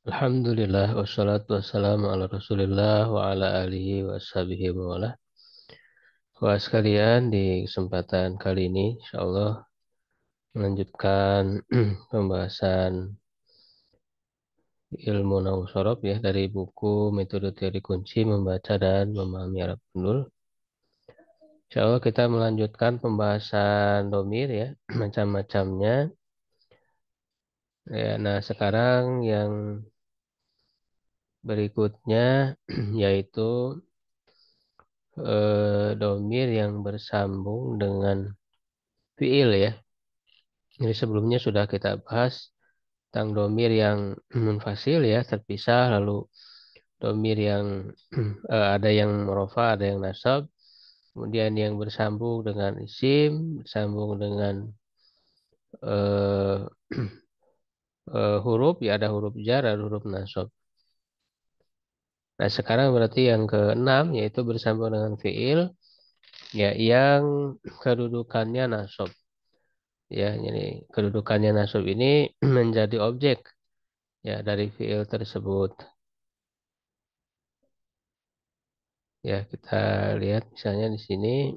Alhamdulillah wassalatu wassalamu ala Rasulillah wa ala alihi wa sahbihi wa wala. Wah sekalian di kesempatan kali ini insyaallah melanjutkan pembahasan ilmu nahwu sorof ya dari buku Metode Teori Kunci Membaca dan Memahami Arab Gundul. Insyaallah kita melanjutkan pembahasan domir ya macam-macamnya. Ya, nah sekarang yang berikutnya yaitu domir yang bersambung dengan fiil ya. Jadi sebelumnya sudah kita bahas tentang domir yang munfasil ya, terpisah, lalu domir yang ada yang rofa, ada yang nasab, kemudian yang bersambung dengan isim, bersambung dengan eh, huruf, ya ada huruf jar, ada huruf nasab. Nah sekarang berarti yang keenam yaitu bersambung dengan fiil, ya yang kedudukannya nasab. Ya, jadi kedudukannya nasab ini menjadi objek ya dari fiil tersebut. Ya, kita lihat misalnya di sini.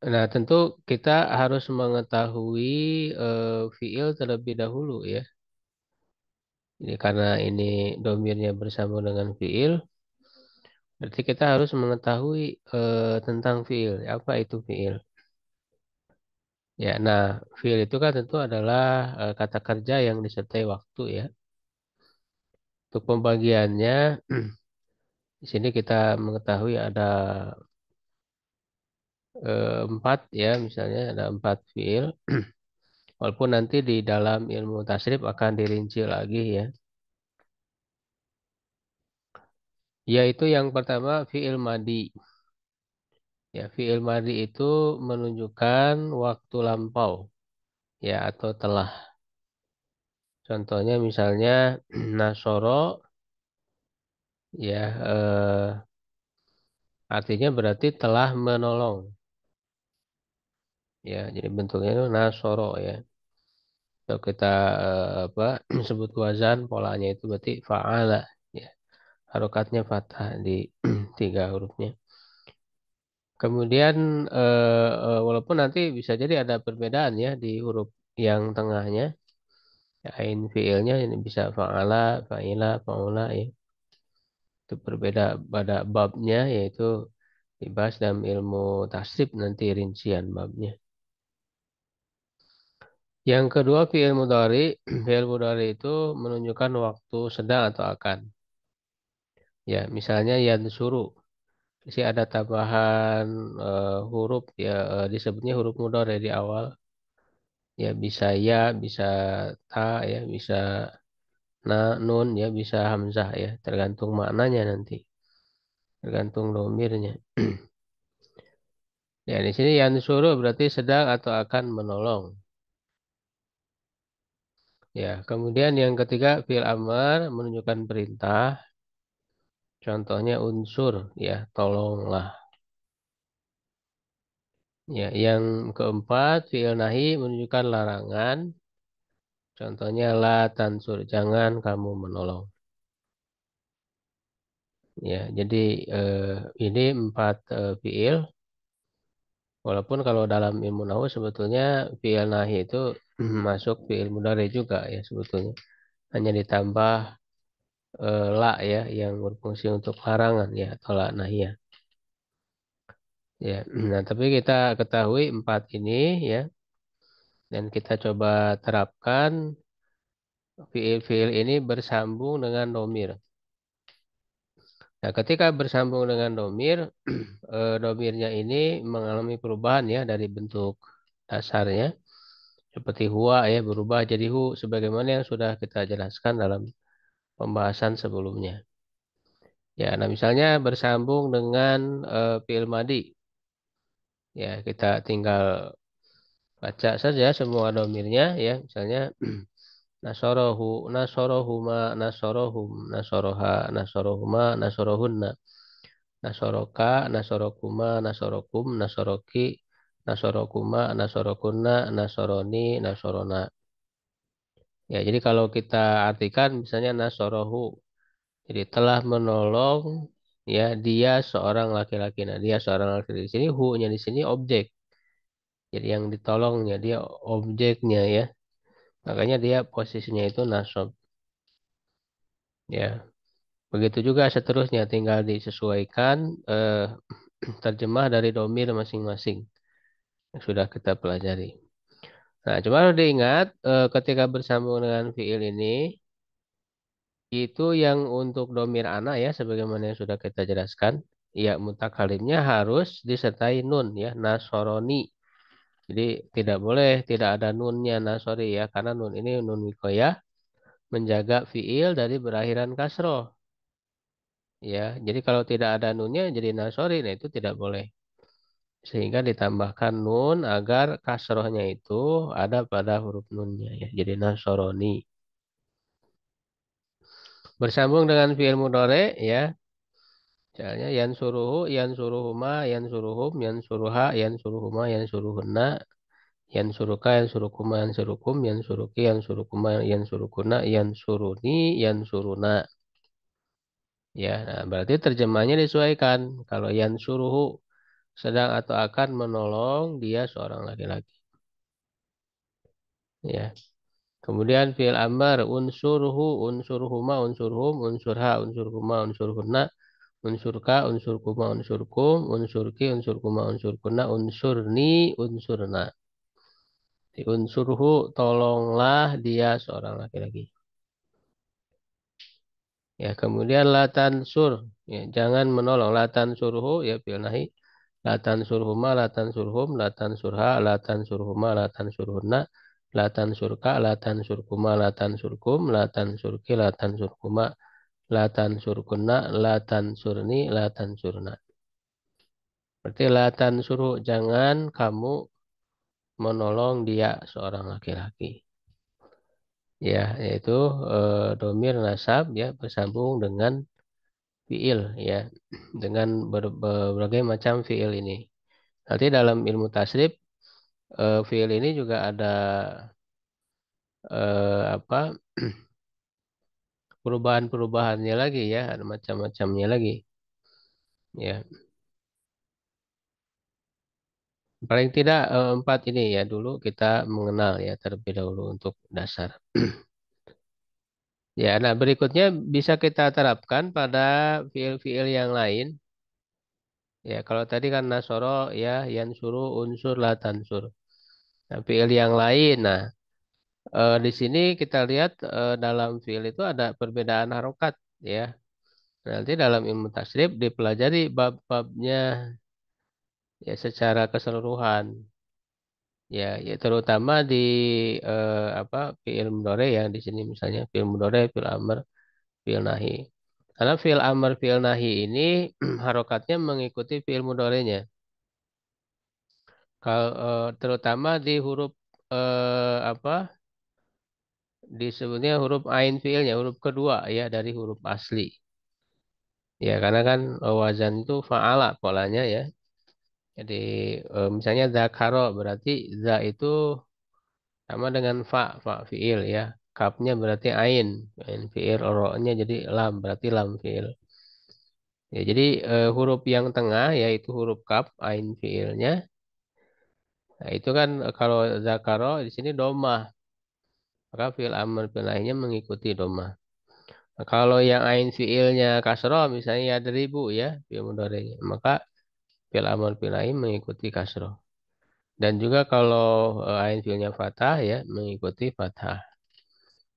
Nah, tentu kita harus mengetahui fiil terlebih dahulu ya. Jadi karena ini domirnya bersambung dengan fiil, berarti kita harus mengetahui tentang fiil. Apa itu fiil? Ya, nah fiil itu kan tentu adalah kata kerja yang disertai waktu ya. Untuk pembagiannya, di sini kita mengetahui ada empat ya, misalnya ada empat fiil. Walaupun nanti di dalam ilmu tasrif akan dirinci lagi ya. Yaitu yang pertama fiil madi. Ya, fiil madi itu menunjukkan waktu lampau ya atau telah. Contohnya misalnya nasoro ya artinya berarti telah menolong. Ya, jadi bentuknya itu nasoro ya. Kalau kita apa sebut wazan polanya itu berarti fa'ala ya. Harokatnya fathah di tiga hurufnya. Kemudian walaupun nanti bisa jadi ada perbedaan ya di huruf yang tengahnya, ya, ain fiilnya ini bisa fa'ala, fa'ila, fa'ula ya. Itu berbeda pada babnya yaitu dibahas dalam ilmu tasrif nanti rincian babnya. Yang kedua fiil mudhari, fiil mudhari itu menunjukkan waktu sedang atau akan. Ya, misalnya yansuru. Jadi ada tambahan huruf ya disebutnya huruf mudhari di awal. Ya bisa ya, bisa ta ya, bisa nun ya, bisa hamzah ya, tergantung maknanya nanti, tergantung domirnya. Ya di sini yang disuruh berarti sedang atau akan menolong. Ya, kemudian yang ketiga fi'il amar menunjukkan perintah. Contohnya unsur ya, tolonglah. Ya, yang keempat fi'il nahi menunjukkan larangan. Contohnya la tansur, jangan kamu menolong. Ya, jadi ini empat fiil. Walaupun kalau dalam ilmu nahwu sebetulnya fi'il nahi itu masuk fi'il mudhari juga ya sebetulnya. Hanya ditambah la ya yang berfungsi untuk larangan ya atau la nahiyah. Ya. Nah, tapi kita ketahui empat ini ya dan kita coba terapkan fi'il-fi'il ini bersambung dengan domir. Nah, ketika bersambung dengan domir, domirnya ini mengalami perubahan ya dari bentuk dasarnya. Seperti huwa ya berubah jadi hu sebagaimana yang sudah kita jelaskan dalam pembahasan sebelumnya. Ya, nah misalnya bersambung dengan fi'il madi. Ya, kita tinggal baca saja semua domirnya ya. Misalnya nasorohu, nasorohuma, nasorohum, nasoroha, nasorohuma, nasorohunna, nasoroka, nasorokuma, nasorokum, nasoroki, nasorokuma, nasorokuna, nasoroni, nasorona. Ya, jadi kalau kita artikan misalnya nasorohu, jadi telah menolong ya dia seorang laki-laki. Nah, dia seorang laki-laki di sini hu-nya di sini objek. Jadi yang ditolongnya dia objeknya ya. Makanya dia posisinya itu nasab. Ya, begitu juga seterusnya tinggal disesuaikan terjemah dari domir masing-masing yang sudah kita pelajari. Nah, cuma harus diingat ketika bersambung dengan fiil ini itu yang untuk domir anak ya sebagaimana yang sudah kita jelaskan. Ya, mutakalimnya harus disertai nun ya, nasoroni. Jadi tidak boleh tidak ada nunnya nasori ya karena nun ini nun wikoyah menjaga fiil dari berakhiran kasroh. Ya, jadi kalau tidak ada nunnya jadi nasori, nah itu tidak boleh. Sehingga ditambahkan nun agar kasrohnya itu ada pada huruf nunnya ya. Jadi nasoroni. Bersambung dengan fiil mudhari ya. Misalnya yan suruhuma, yan suruhum, yan suruha, yan suruhuma, yan suruhunna, yan suruka, yan surukuma, yan surukum, yan suruki, yan surukuma, yan surukuna, yan suruni, yan suruna. Ya, nah berarti terjemahnya disesuaikan. Kalau yan suruhu sedang atau akan menolong dia seorang laki-laki. Ya. Kemudian fi'il amr unsurhu, unsurhuma, unsurhum, unsurha, unsurhuma, unsurhunna, unsurka, unsurkuma, unsurkum, unsurki, unsurkuma, unsurkunna, unsurni, unsurna. Di unsurhu tolonglah dia seorang laki-laki. Ya, kemudian latan sur, ya, jangan menolong latan surhu ya fi'il nahi. Latan surhuma, latan surhum, latan surha, latan surhuma, latan surhunna, latan surka, latan surkuma, latan surkum, latan surki, latan surkuma, latan surkunna, latan surni, latan surna. Berarti latan suruh jangan kamu menolong dia seorang laki-laki. Ya, yaitu domir nasab ya bersambung dengan fiil ya dengan berbagai macam fiil ini. Nanti dalam ilmu tasrif fiil ini juga ada apa perubahan-perubahannya lagi ya, ada macam-macamnya lagi. Ya, paling tidak empat ini ya dulu kita mengenal ya terlebih dahulu untuk dasar. Ya, nah berikutnya bisa kita terapkan pada fiil-fiil yang lain. Ya, kalau tadi kan nasoro ya, yansuru, unsur, la tansur. Nah, fiil yang lain. Nah, di sini kita lihat dalam fiil itu ada perbedaan harokat ya. Nanti dalam ilmu tasrif dipelajari bab-babnya ya secara keseluruhan. Ya, ya terutama di apa fiil mudhari yang di sini misalnya fiil mudhari, fiil amr, fiil nahi. Karena fiil amr, fiil nahi ini harokatnya mengikuti fiil mudhari'nya. Kalau terutama di huruf apa disebutnya huruf ain fiilnya, huruf kedua ya dari huruf asli. Ya, karena kan wazan itu fa'ala polanya ya. Jadi misalnya zakaro berarti za itu sama dengan fa fiil ya. Kapnya berarti ain fiil, ro-nya jadi lam berarti lam fiil. Ya, jadi huruf yang tengah yaitu huruf kaf ain fiilnya. Nah, itu kan kalau zakaro di sini domah, maka fiil amr fiil lainnya mengikuti domah. Nah, kalau yang ain fiilnya kasroh misalnya ya ribu ya fiil mudhari'nya, maka fiil amr fiil lain mengikuti kasroh. Dan juga kalau ain fiilnya fathah ya mengikuti fathah.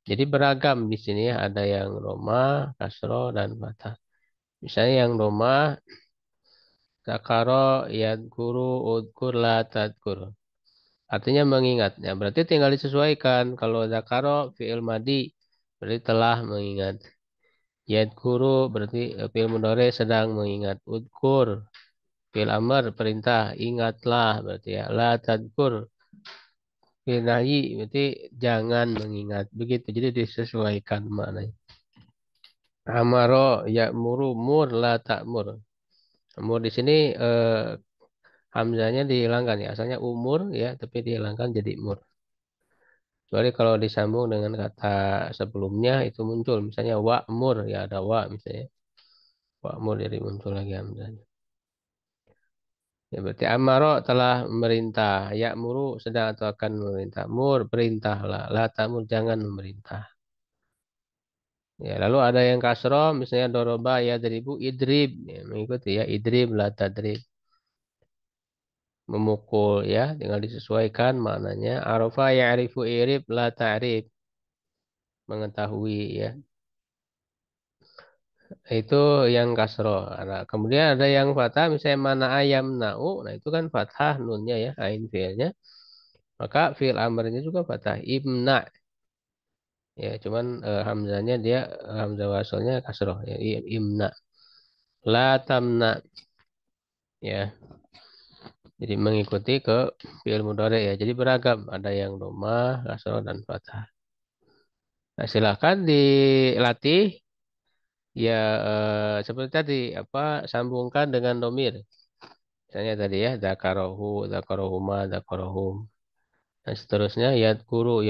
Jadi beragam di sini ya, ada yang roma, kasroh dan fathah. Misalnya yang roma, zakaro, yadkuru, udkur, la tadkur. Artinya mengingat. Ya, berarti tinggal disesuaikan. Kalau zakaro fi'il madi berarti telah mengingat. Yadkuru berarti fi'il mudhari sedang mengingat. Udkur fi'il amr perintah ingatlah berarti ya. La tadkur fi'il nahyi berarti jangan mengingat. Begitu. Jadi disesuaikan maknanya. Amaro ya'muru mur la ta'mur. Mur di sini Hamzanya dihilangkan ya. Asalnya umur ya, tapi dihilangkan jadi mur. Kecuali kalau disambung dengan kata sebelumnya itu muncul. Misalnya wa'mur ya ada wa misalnya. Wa'mur jadi muncul lagi hamzanya. Ya berarti amaro telah memerintah. Ya'muru sedang atau akan memerintah. Mur perintahlah. La ta'mur jangan memerintah. Ya, lalu ada yang kasroh, misalnya doroba ya deribu idrib, ya, mengikuti ya idrib la tadrib, memukul ya, tinggal disesuaikan maknanya. Arafa ya arifu irib la ta'rif, mengetahui ya. Itu yang kasroh. Nah, kemudian ada yang fathah, misalnya mana ayam na'u, nah itu kan fathah nunnya ya, ain fiilnya. Maka fiil amrnya juga fathah imna, ya, cuman hamzanya dia hamzah wasalnya kasroh ya, imna. La tamna, ya. Jadi mengikuti ke fi'il mudhari ya. Jadi beragam. Ada yang domah, kasroh, dan fathah. Nah, silakan dilatih ya seperti tadi apa sambungkan dengan domir. Misalnya tadi ya dzakarohu, dzakarohuma, dzakarohum. Dan seterusnya yadkuruhu,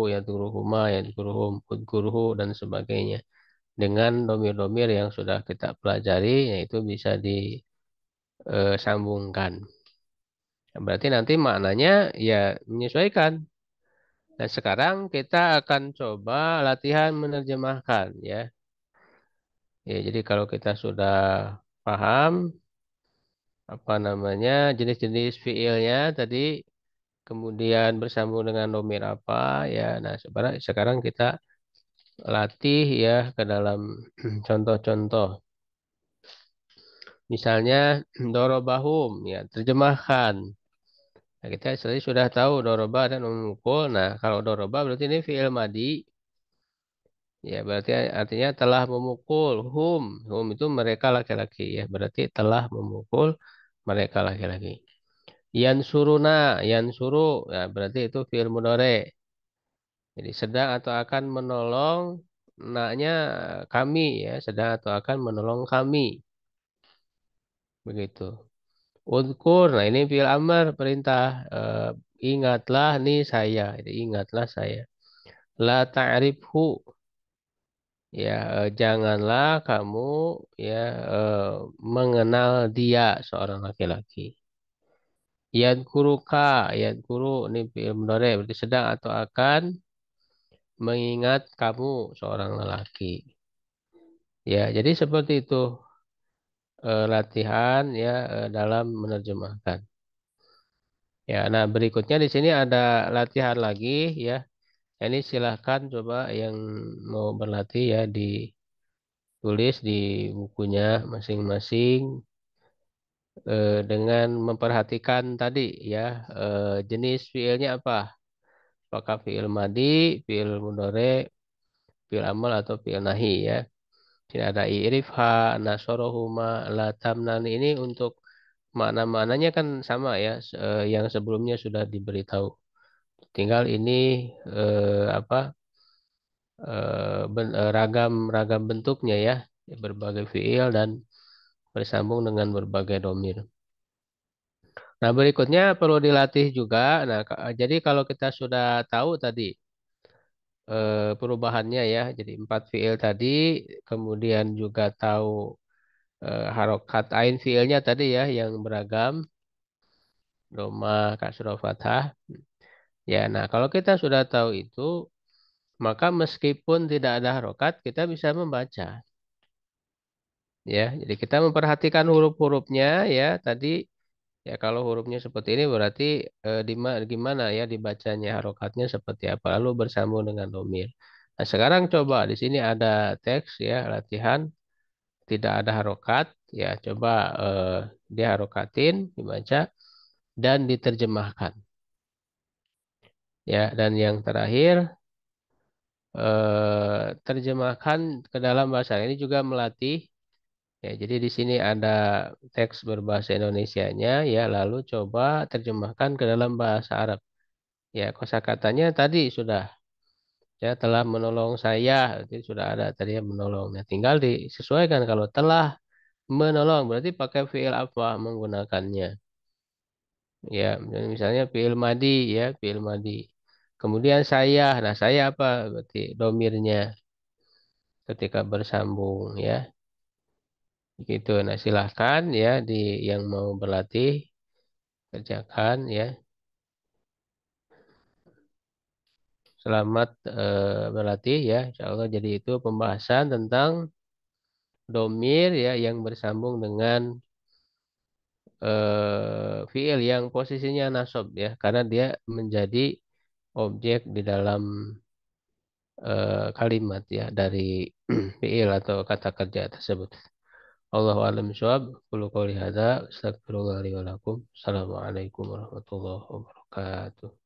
yadkuruhuma, yadkuruhum, udkuruhu dan sebagainya. Dengan domir-domir yang sudah kita pelajari, yaitu bisa disambungkan. Berarti nanti maknanya ya menyesuaikan. Dan sekarang kita akan coba latihan menerjemahkan ya. Ya, jadi kalau kita sudah paham apa namanya jenis-jenis fiilnya tadi, kemudian bersambung dengan domir apa ya. Nah, sekarang kita latih ya ke dalam contoh-contoh. Misalnya dorobahum ya, terjemahkan. Nah, kita sudah tahu doroba dan memukul. Nah, kalau doroba berarti ini fiil madi. Ya, berarti artinya telah memukul hum. Hum itu mereka laki-laki ya. Berarti telah memukul mereka laki-laki. Yansuruna, yansuru. Ya, berarti itu fi'il mudhari. Jadi sedang atau akan menolong naknya kami ya, sedang atau akan menolong kami. Begitu. Udkur, nah ini fi'il amr perintah. Ingatlah nih saya. Jadi, ingatlah saya. La ta'rifhu. Ya, janganlah kamu ya eh, mengenal dia seorang laki-laki. Yadkuruka, yadkuru ini fi'il mudhari berarti sedang atau akan mengingat kamu seorang lelaki. Ya, jadi seperti itu latihan ya dalam menerjemahkan. Ya, nah berikutnya di sini ada latihan lagi ya. Ini silahkan coba yang mau berlatih ya ditulis di bukunya masing-masing dengan memperhatikan tadi ya jenis fiilnya apa? Apakah fiil madi, fiil mudhari, fiil amal atau fiil nahi ya. Sini ada i'rifha, nasorohuma, latamnan ini untuk makna-maknanya kan sama ya yang sebelumnya sudah diberitahu. Tinggal ini apa ragam bentuknya ya berbagai fiil dan bersambung dengan berbagai domir. Nah, berikutnya perlu dilatih juga. Nah, jadi kalau kita sudah tahu tadi perubahannya ya, jadi 4 fiil tadi, kemudian juga tahu harokat ain fiilnya tadi ya, yang beragam, doma, kasroh, fathah. Ya, nah kalau kita sudah tahu itu, maka meskipun tidak ada harokat, kita bisa membaca. Ya, jadi kita memperhatikan huruf-hurufnya ya, tadi. Ya, kalau hurufnya seperti ini berarti gimana ya dibacanya harokatnya seperti apa. Lalu bersambung dengan domir. Nah, sekarang coba di sini ada teks ya latihan tidak ada harokat. Ya, coba diharokatin, dibaca dan diterjemahkan. Ya, dan yang terakhir terjemahkan ke dalam bahasa ini juga melatih. Ya, jadi di sini ada teks berbahasa Indonesianya ya, lalu coba terjemahkan ke dalam bahasa Arab. Ya, kosakatanya tadi sudah ya telah menolong saya, itu sudah ada tadi yang menolong. Nah, tinggal disesuaikan kalau telah menolong berarti pakai fiil apa menggunakannya. Ya, misalnya fi'il madi ya, fi'il madi. Kemudian saya, nah saya apa? Berarti domirnya ketika bersambung ya. Gitu. Nah, silahkan ya di yang mau berlatih kerjakan ya. Selamat berlatih ya. Insya Allah jadi itu pembahasan tentang domir ya yang bersambung dengan fiil yang posisinya nasab ya, karena dia menjadi objek di dalam kalimat ya dari fiil atau kata kerja tersebut. Allahu a'lam bishawab. Qulu qouli hadza, astagfirullah li wa lakum. Assalamualaikum warahmatullahi wabarakatuh.